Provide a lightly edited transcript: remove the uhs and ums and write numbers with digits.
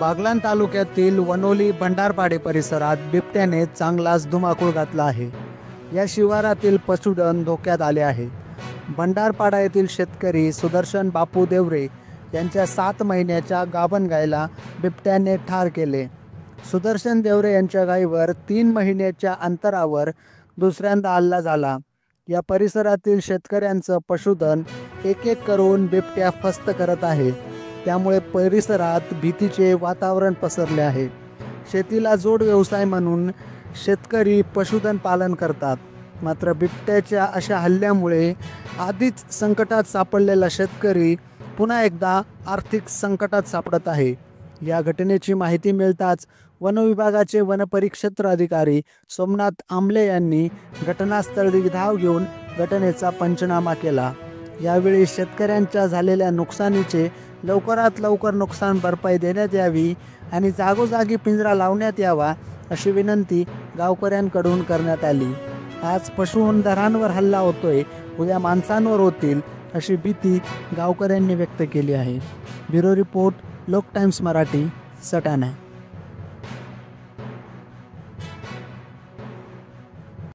बागलाण तालुक्यातील वनोली भंडारपाडे परिसरात बिबट्याने चांगलाच धुमाकूळ घातला आहे. या शिवारातील पशुधन धोक्यात आले आहे. भंडारपाडा येथील शेतकरी सुदर्शन बापू देवरे यांच्या 7 महिन्याच्या गाभण गायला बिबट्याने ठार केले. सुदर्शन देवरे यांच्या गायीवर 3 महिन्याच्या अंतरावर दुसऱ्यांदा हल्ला झाला. या परिसरातील शेतकऱ्यांचं पशुधन एक एक करून बिबट्या फस्त करत आहे. त्यामुळे परिसरात भीतीचे वातावरण पसरले आहे. शेतीला जोड व्यवसाय म्हणून शेतकरी पशुधन पालन करतात. मात्र बिबट्याच्या अशा हल्ल्यामुळे आधीच संकटात सापडलेला शेतकरी पुन्हा एकदा आर्थिक संकटात सापडत आहे. या घटनेची माहिती मिळताच वनविभागाचे वनपरिक्षेत्र अधिकारी सोमनाथ आमले यांनी घटनास्थळी धाव घेऊन घटनेचा पंचनामा केला. यावेळी शेतकऱ्यांच्या झालेल्या नुकसानीचे लवकरात लवकर नुकसान भरपाई देण्यात यावी आणि जागोजागी पिंजरा लावण्यात यावा अशी विनंती गावकऱ्यांकडून करण्यात आली. आज पशुधनांवर हल्ला होतोय, उद्या माणसांवर होतील अशी भीती गावकऱ्यांनी व्यक्त केली आहे. ब्युरो रिपोर्ट, लोक टाइम्स मराठी, सटाणा.